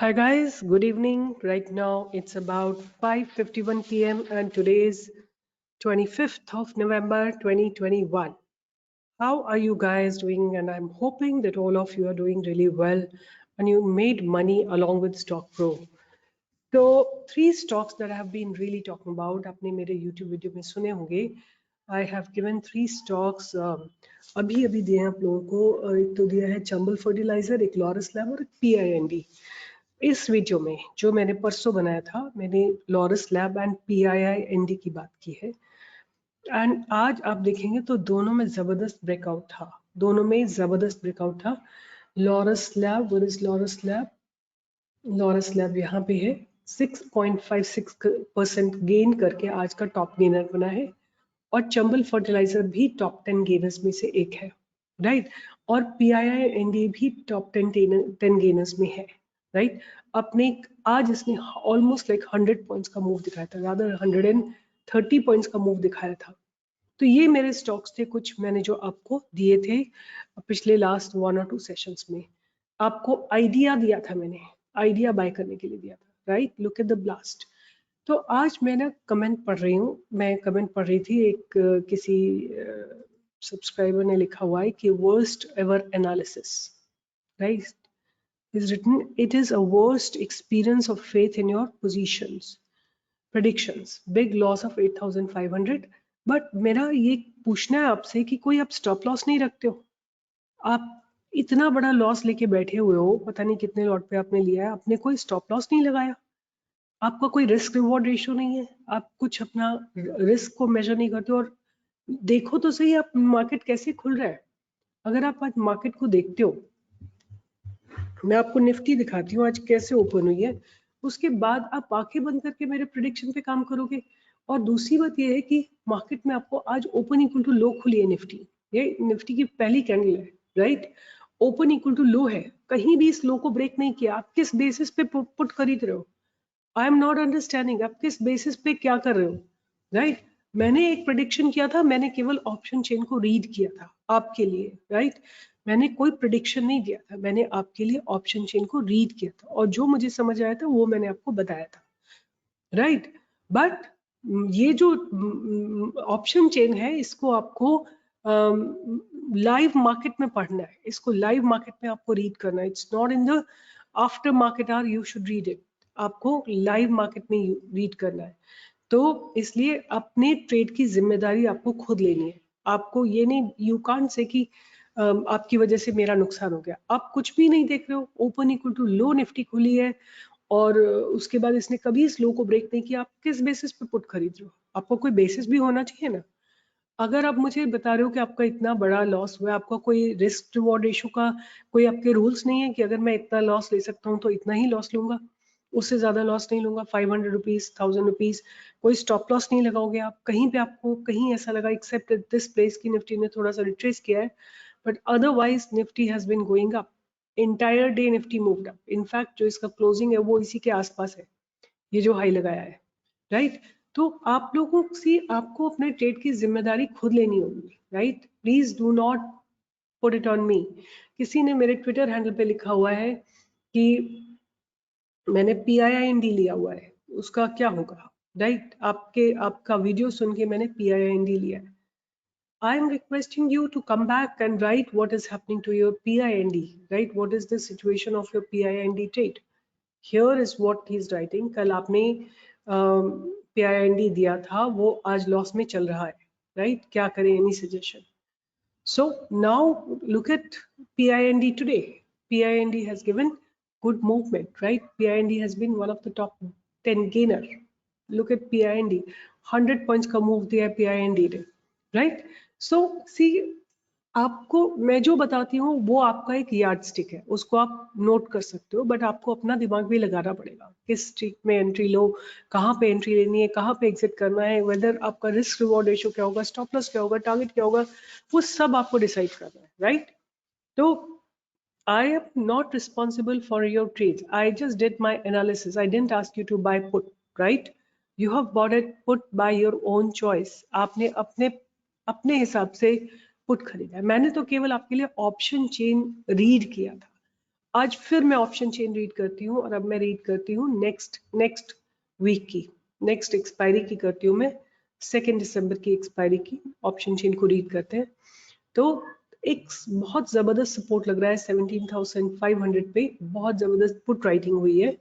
Hi guys, good evening. Right now it's about 5:51 p.m. and today is 25th of November 2021. How are you guys doing? And I'm hoping that all of you are doing really well and you made money along with Stock Pro. So three stocks that I have been really talking about, आपने मेरे YouTube video में सुने होंगे. I have given three stocks. अभी दिए हैं आप लोगों को. एक तो दिया है चंबल फर्टिलाइजर, एक लॉरस लैब और एक PIND. इस वीडियो में जो मैंने परसों बनाया था, मैंने लॉरस लैब एंड PIND की बात की है. एंड आज आप देखेंगे तो दोनों में जबरदस्त ब्रेकआउट था. Laurus lab, what is Laurus lab? Laurus lab यहाँ पे है. 6.56% गेन करके आज का टॉप गेनर बना है. और चंबल फर्टिलाइजर भी टॉप 10 गेनर्स में से एक है, राइट. और PIND भी टॉप 10 गेनर्स में है, राइट. अपने आज इसने ऑलमोस्ट लाइक 100 पॉइंट्स का मूव दिखाया था, रादर 130 पॉइंट्स का मूव दिखाया था. तो ये मेरे स्टॉक्स थे कुछ मैंने जो आपको दिए थे पिछले लास्ट 1 और 2 सेशंस में. आपको आइडिया दिया था, मैंने आइडिया बाय करने के लिए दिया था, right. Look at the blast. तो आज मैं ना कमेंट पढ़ रही थी. एक किसी सब्सक्राइबर ने लिखा हुआ है कि worst ever analysis, right, is written, it is a worst experience of faith in your predictions, big loss of 8,500. But मेरा ये पूछना है आपसे कि कोई आप स्टॉप लॉस नहीं रखते हो? आप इतना बड़ा लॉस लेके बैठे हुए हो, पता नहीं कितने लॉट पे आपने लिया है, आपने कोई स्टॉप लॉस नहीं लगाया. आपका कोई रिस्क रिवॉर्ड रेशियो नहीं है, आप कुछ अपना रिस्क को मेजर नहीं करते. और देखो तो सही आप मार्केट कैसे खुल रहा है. अगर आप आज मार्केट को देखते हो, मैं आपको निफ्टी दिखाती हूँ आज कैसे ओपन हुई है, उसके बाद आप आंखें बंद करके मेरे प्रेडिक्शन पे काम करोगे. और दूसरी बात ये है कि मार्केट में आपको आज ओपन इक्वल टू लो खुली है निफ्टी. ये निफ्टी की पहली कैंडल है, राइट. ओपन इक्वल टू लो है, कहीं भी इस लो को ब्रेक नहीं किया. आप किस बेसिस पे पुट खरीद रहे हो? I am not understanding. आप किस बेसिस पे क्या कर रहे हो, राइट. मैंने एक प्रेडिक्शन किया था, मैंने केवल ऑप्शन चेन को रीड किया था आपके लिए, राइट. मैंने कोई प्रेडिक्शन नहीं दिया था, मैंने आपके लिए ऑप्शन चेन को रीड किया था और जो मुझे समझ आया था वो मैंने आपको बताया था, राइट. बट ये जो ऑप्शन चेन है, इसको आपको लाइव मार्केट में पढ़ना है, इसको लाइव मार्केट में आपको रीड करना है. It's not in the after market hour you should read it. आपको लाइव मार्केट में रीड करना है. तो इसलिए अपने ट्रेड की जिम्मेदारी आपको खुद लेनी है. आपको ये नहीं, यू कांट से कि आपकी वजह से मेरा नुकसान हो गया. आप कुछ भी नहीं देख रहे हो. Open equal to low Nifty खुली है और उसके बाद इसने कभी इस लो को ब्रेक नहीं किया. आप किस बेसिस पे पुट खरीद रहे हो? आपको कोई बेसिस भी होना चाहिए ना. अगर आप मुझे बता रहे हो कि आपका इतना बड़ा लॉस हुआ, आपका कोई रिस्क रिवॉर्ड रेशियो का कोई आपके रूल्स नहीं है कि अगर मैं इतना लॉस ले सकता हूँ तो इतना ही लॉस लूंगा, उससे ज्यादा लॉस नहीं लूंगा. 500 रुपीज, 1000 रुपीज, कोई स्टॉप लॉस नहीं लगाओगे आप कहीं पे. आपको कहीं ऐसा लगा एक्सेप्ट दिस प्लेस की निफ्टी ने थोड़ा सा रिट्रेस किया है, but otherwise Nifty has been going up. Entire day Nifty moved up. In fact जो इसका क्लोजिंग है वो इसी के आसपास है, ये जो हाई लगाया है, राइट. तो आप लोगों से आपको अपने ट्रेड की जिम्मेदारी खुद लेनी होगी, right. Please do not put it on me. किसी ने मेरे ट्विटर हैंडल पे लिखा हुआ है कि मैंने PIND लिया हुआ है, उसका क्या होगा, राइट. आपका वीडियो सुन के मैंने PIND लिया है. I am requesting you to come back and write what is happening to your PIND, right? What is the situation of your PIND trade? Here is what he is writing. कल आपने PIND दिया था, वो आज loss में चल रहा है, right? क्या करें? Any suggestion? So now look at PIND today. PIND has given good movement, right? PIND has been one of the top 10 gainer. Look at PIND, 100 points का move दिया है PIND ने, right? So see, आपको मैं जो बताती हूँ वो आपका एक यार्ड स्टिक है, उसको आप नोट कर सकते हो, बट आपको अपना दिमाग भी लगाना पड़ेगा. किस स्टिक में एंट्री लो, कहाँ पे एंट्री लेनी है, कहाँ पे एग्जिट करना है, वेदर आपका रिस्क रिवॉर्ड रेशियो क्या होगा, स्टॉप लॉस क्या होगा, टारगेट क्या होगा, वो सब आपको डिसाइड करना है, राइट. तो I am not responsible for your trades. I just did my analysis. I didn't ask you to buy put, right? You have bought it put by your own choice. आपने अपने हिसाब से put खरीदा है. मैंने तो केवल आपके लिए ऑप्शन चेन रीड किया था. आज फिर मैं ऑप्शन चेन रीड करती हूँ और अब मैं रीड करती हूँ नेक्स्ट वीक की, नेक्स्ट एक्सपायरी की करती हूँ मैं, 2 दिसंबर की एक्सपायरी की ऑप्शन चेन को रीड करते हैं। तो एक बहुत जबरदस्त सपोर्ट लग रहा है 17,500 पे, बहुत जबरदस्त पुट राइटिंग हुई है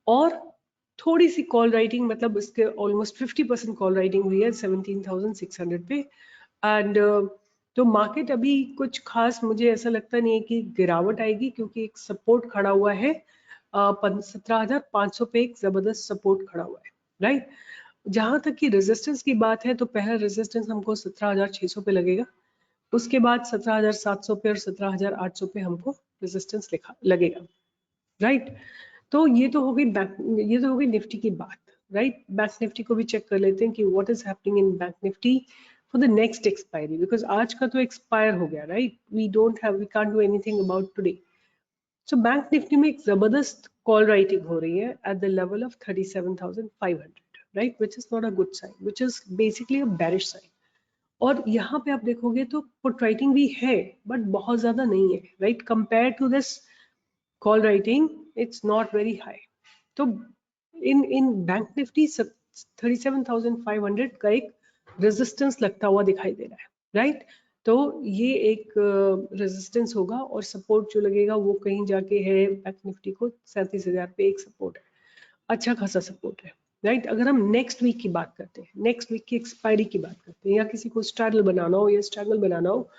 और थोड़ी सी कॉल राइटिंग, मतलब इसके ऑलमोस्ट 50% कॉल राइटिंग हुई है 17,600 पे। एंड तो मार्केट अभी कुछ खास मुझे ऐसा लगता नहीं है कि गिरावट आएगी, क्योंकि एक सपोर्ट खड़ा हुआ है 17,500 पे, एक जबरदस्त सपोर्ट खड़ा हुआ है, राइट। जहां तक कि रेजिस्टेंस की बात है तो पहला रेजिस्टेंस हमको 17,600 पे लगेगा, उसके बाद 17,700 पे और 17,800 पे हमको रेजिस्टेंस लगेगा, राइट। तो ये तो हो गई निफ्टी की बात, राइट। बैंक निफ्टी को भी चेक कर लेते हैं कि what is happening in bank Nifty for the next expiry, because आज का तो एक्सपायर हो गया, right. We can't do anything about today. So bank Nifty में एक जबरदस्त कॉल राइटिंग हो रही है at the level of 37,500, right, which is not a good sign, which is basically a bearish sign. और यहाँ पे आप देखोगे तो पुट राइटिंग भी है, बट बहुत ज्यादा नहीं है, right. Compare to this call writing it's not very high. तो इन बैंक निफ्टी 37,500 का एक रेजिस्टेंस लगता हुआ दिखाई दे रहा है, राइट। तो ये एक रेजिस्टेंस होगा और सपोर्ट जो लगेगा वो कहीं जाके है बैंक निफ्टी को 37,000 पे एक सपोर्ट है, अच्छा खासा सपोर्ट है, राइट। अगर हम नेक्स्ट वीक की बात करते हैं, नेक्स्ट वीक की एक्सपायरी की बात करते हैं, या किसी को स्ट्रैडल बनाना हो या स्ट्रैगल बनाना हो,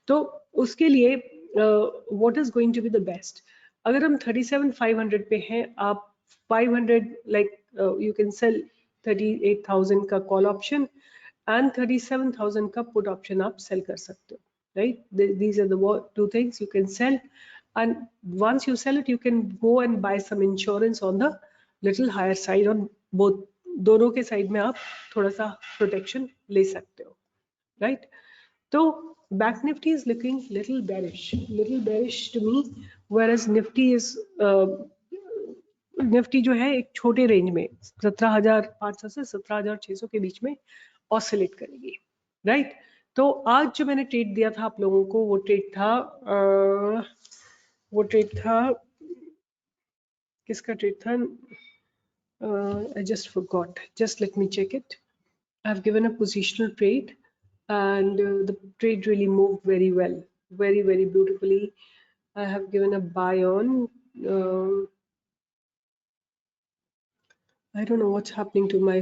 तो उसके लिए what is going to be the best. अगर हम 37,500 पे हैं, आप 500 लाइक यू कैन सेल 38,000 का कॉल ऑप्शन एंड 37,000 का पुट ऑप्शन आप सेल कर सकते हो, right? These are the two things you can sell, and once you sell it you can go and buy some insurance on the little higher side, on both, दोनों के side में आप थोड़ा सा प्रोटेक्शन ले सकते हो, right? तो bank Nifty is looking little bearish to me, whereas Nifty जो है एक छोटे रेंज में 17,500 से 17,600 के बीच में ऑसिलेट करेगी, राइट। तो आज जो मैंने ट्रेड दिया था आप लोगों को, वो ट्रेड था किसका ट्रेड था? I just forgot. Just let me check it. I've given a positional trade, and the trade really moved very well, very beautifully. I have given a buy on. I don't know what's happening to my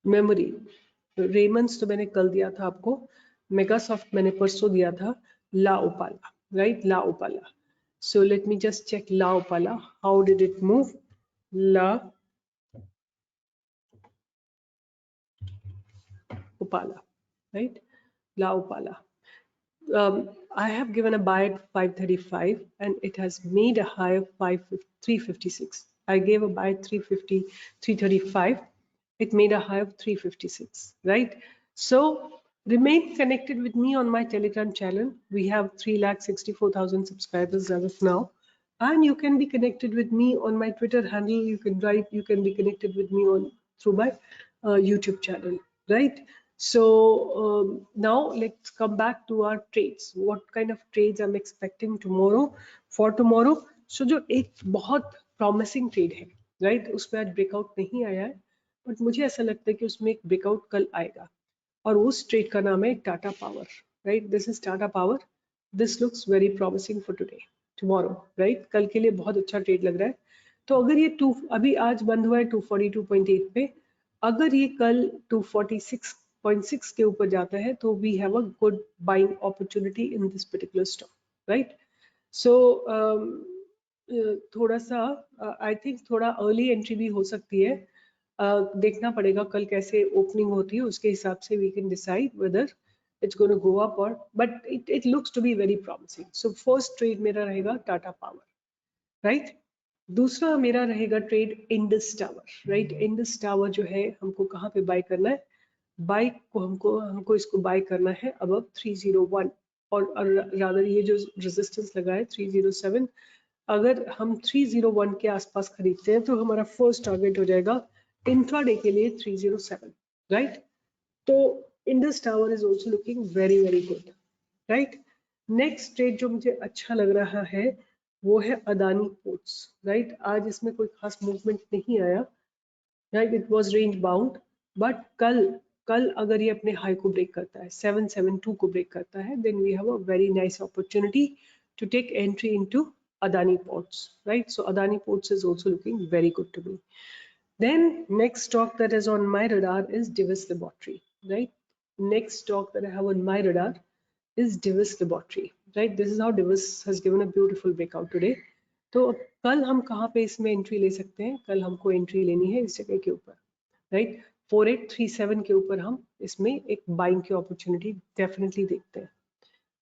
memory. Raymond's तो मैंने कल दिया था आपको, मेगासॉफ्ट मैंने परसों दिया था, ला ओपाला, right, La ओपाला। So let me just check La Opala. How did it move? La Opala, right? La Opala. I have given a buy at 535 and it has made a high of 356. I gave a buy at 350, 335. It made a high of 356, right? So remain connected with me on my Telegram channel. We have 3,64,000 subscribers as of now. And you can be connected with me on my Twitter handle. You can be connected with me through my YouTube channel, right? So now let's come back to our trades. What kind of trades I'm expecting for tomorrow? So जो एक बहुत promising trade है, right? उसमें आज breakout नहीं आया है, but मुझे ऐसा लगता है कि उसमें एक breakout कल आएगा, और उस trade का नाम है Tata power, right? This is Tata Power. This looks very promising for tomorrow, right? कल के लिए बहुत अच्छा ट्रेड लग रहा है। तो अगर ये अभी आज बंद हुआ है 242.8 पे, अगर ये कल 246.6 के ऊपर जाता है तो we have a good buying opportunity in this particular stock, right. So थोड़ा सा आई थिंक थोड़ा अर्ली एंट्री भी हो सकती है, देखना पड़ेगा कल कैसे ओपनिंग होती है, उसके हिसाब से we can decide whether it's going to go up, or but it looks to be very promising. So first trade मेरा रहेगा टाटा पावर, राइट। दूसरा मेरा रहेगा trade Indus tower, right. Indus tower जो है हमको कहाँ पे बाय करना है? बाय को हमको इसको बाय करना है अबव 301, और रादर ये जो रेजिस्टेंस लगा है 307, अगर हम 301 के आसपास खरीदते हैं तो हमारा फर्स्ट टारगेट हो जाएगा इंट्राडे के लिए 307, राइट। तो Indus Tower is also looking very good, right? Next trade जो मुझे अच्छा लग रहा है वो है अदानी पोर्ट्स, राइट। आज इसमें कोई खास मूवमेंट नहीं आया, right, it was range bound, but कल अगर ये अपने हाई को ब्रेक करता है 772 को ब्रेक करता है, then we have a very nice opportunity to take entry into Adani Ports, right? So Adani Ports is also looking very good to me. Then next stock that is on my radar is Divis Laboratory, right? Next stock that I have on my radar is Divis Laboratory, right? This is how Divis has given a beautiful breakout today. तो कल हम कहाँ पे इसमें entry ले सकते हैं? कल हमको एंट्री लेनी है इस जगह के ऊपर, राइट? 4837 के ऊपर हम इसमें एक बाइंग की अपॉर्चुनिटी डेफिनेटली देखते हैं,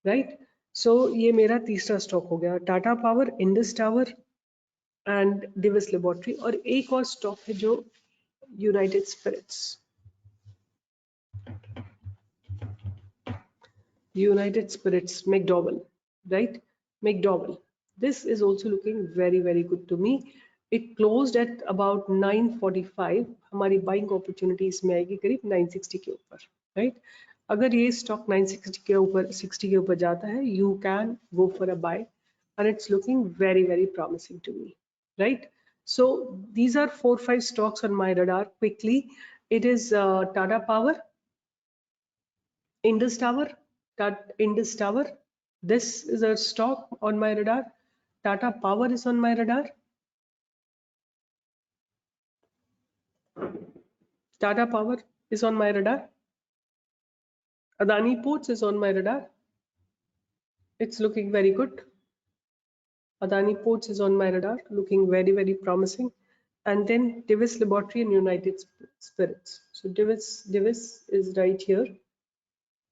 राइट? सो ये मेरा तीसरा स्टॉक हो गया, Tata power, Indus tower and Divi's laboratory. और एक और स्टॉक है जो United Spirits, McDowell, right? McDowell. This is also looking very good to me. It closed at about 945. हमारी बाइंग अपॉर्चुनिटी इसमें आएगी करीब 960 के ऊपर, राइट? अगर ये स्टॉक 960 के ऊपर 60 के ऊपर जाता है, you can go for a buy, and it's looking very promising to me, right? So these are 4-5 stocks on my radar. Quickly, it is Tata Power, Indus Tower. This is a stock on my radar. Tata Power is on my radar. Tata Power is on my radar. Adani Ports is on my radar. It's looking very good. Adani Ports is on my radar, looking very promising. And then Divis Laboratory and United Spirits. So Divis is right here.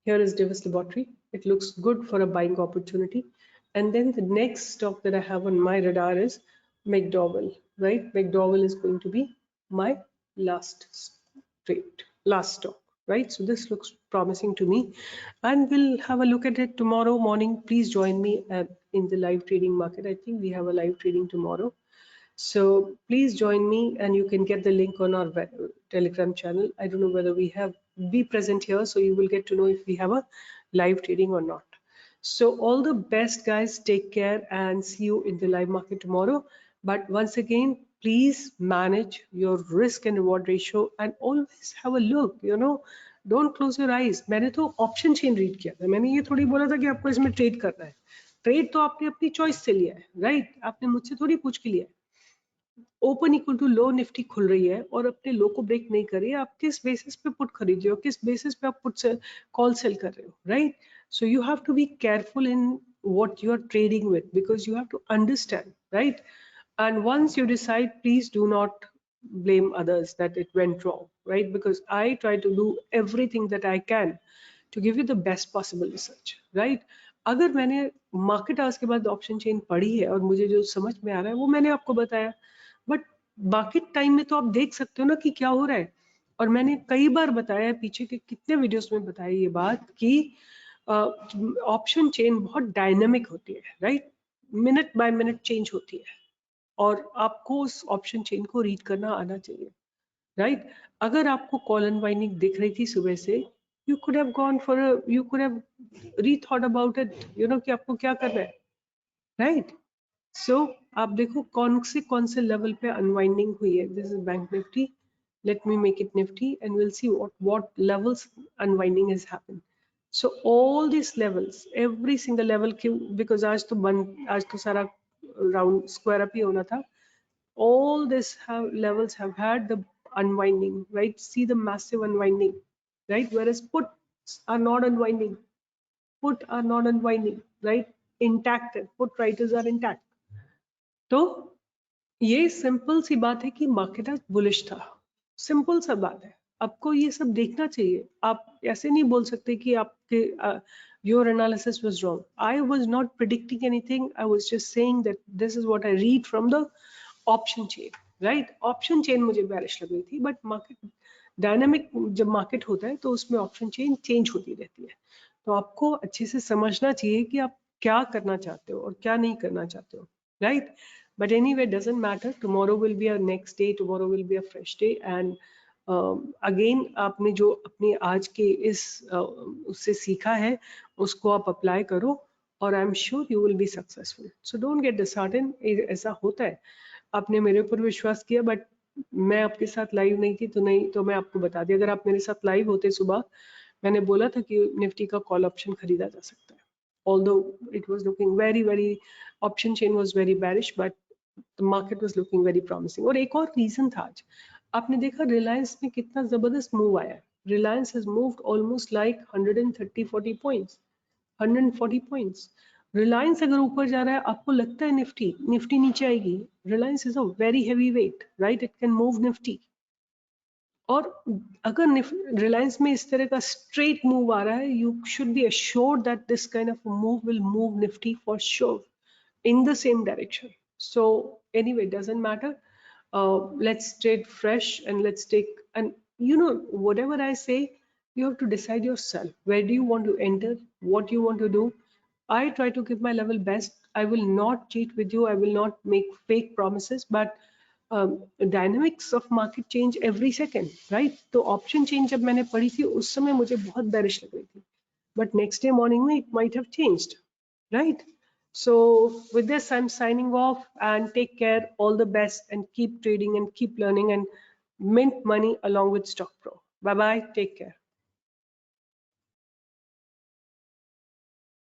Here is Divis Laboratory. It looks good for a buying opportunity. And then the next stock that I have on my radar is McDowell, right? McDowell is going to be my last stock, right? So this looks promising to me, and we'll have a look at it tomorrow morning. Please join me in the live trading market. I think we have a live trading tomorrow. So please join me, and you can get the link on our Telegram channel. I don't know whether be present here, so you will get to know if we have a live trading or not. So all the best, guys. Take care and see you in the live market tomorrow. But once again, please manage your risk and reward ratio and always have a look, don't close your eyes. मैंने तो option chain read किया था, मैंने ये थोड़ी बोला था कि आपको इसमें ट्रेड करना है। ट्रेड तो आपने अपनी चॉइस से लिया है, राइट? आपने मुझसे थोड़ी पूछ के लिया है। Open equal to low Nifty खुल रही है और अपने लो को ब्रेक नहीं कर रही है, आप किस बेसिस पे पुट खरीद रहे हो, किस बेसिस पे आप पुट कॉल सेल कर रहे हो, right? So you have to be careful in what you are trading with, because you have to understand, right? And once you decide, please do not blame others that it went wrong, right? Because I try to do everything that I can to give you the best possible research, right? अगर मैंने market hours के बाद option chain पढ़ी है और मुझे जो समझ में आ रहा है वो मैंने आपको बताया, बट बाकी टाइम में तो आप देख सकते हो ना कि क्या हो रहा है। और मैंने कई बार बताया, पीछे के कितने वीडियोस में बताया ये बात कि ऑप्शन चेन बहुत डायनामिक होती है, right? Minute by minute change होती है और आपको उस ऑप्शन चेन को रीड करना आना चाहिए, राइट? अगर आपको कॉल अनवाइंडिंग दिख रही थी सुबह से, you could have rethought about it, कि आपको क्या करना है, राइट? सो आप देखो कौन से लेवल पे अनवाइंडिंग हुई है। This is bank Nifty, let me make it Nifty and will see what levels unwinding has happened. So all these levels, every single level, because आज तो सारा राउंड स्क्वायर अप ही होना था, all these levels have had the unwinding, right? See the massive unwinding, right? Whereas puts are not unwinding, right? Intact, put writers are intact. तो ये simple सी बात है कि मार्केट आज बुलिश था, सिंपल सा बात है। आपको ये सब देखना चाहिए, आप ऐसे नहीं बोल सकते कि आपके your analysis was wrong. I was not predicting anything, I was just saying that this is what I read from the option chain, right? Option chain मुझे बेरिश लग रही थी, बट मार्केट डायनामिक जब मार्केट होता है तो उसमें option chain change होती रहती है। तो आपको अच्छे से समझना चाहिए कि आप क्या करना चाहते हो और क्या नहीं करना चाहते हो, right? But anyway, doesn't matter. Tomorrow will be a next day. Tomorrow will be a fresh day. And again, आपने जो अपने आज के इस उससे सीखा है उसको आप अप्लाई करो और I am sure you will be successful. So don't get disheartened. ऐसा होता है. आपने मेरे ऊपर विश्वास किया, बट मैं आपके साथ लाइव नहीं थी, तो नहीं, तो मैं आपको बता दी. अगर आप मेरे साथ लाइव होते सुबह, मैंने बोला था कि निफ्टी का कॉल ऑप्शन खरीदा जा सकता है. Although it was looking very option chain was very bearish, but the market was looking very promising. और एक और रीजन था आज. आपने देखा रिलायंस में कितना जबरदस्त मूव आया. Reliance has moved almost like 130-40 points, 140 points. Reliance अगर ऊपर जा रहा है, आपको लगता है निफ्टी नीचे आएगी? Reliance is a very heavy weight, right? It can move Nifty. और अगर रिलायंस में इस तरह का स्ट्रेट मूव आ रहा है, you should be assured that this kind of a move will move nifty for sure in the same direction. So anyway, it doesn't matter. Let's trade fresh and let's take, and you know, whatever I say, you have to decide yourself. Where do you want to enter? What you want to do? I try to give my level best. I will not cheat with you. I will not make fake promises, but dynamics of market change every second, right? तो option change जब मैंने पढ़ी थी उस समय मुझे बहुत bearish लग रही थी, बट नेक्स्ट डे मॉर्निंग में it might have changed, right? So with this, I'm signing off, and take care. All the best, and keep trading and keep learning and mint money along with StockPro. Bye bye. Take care.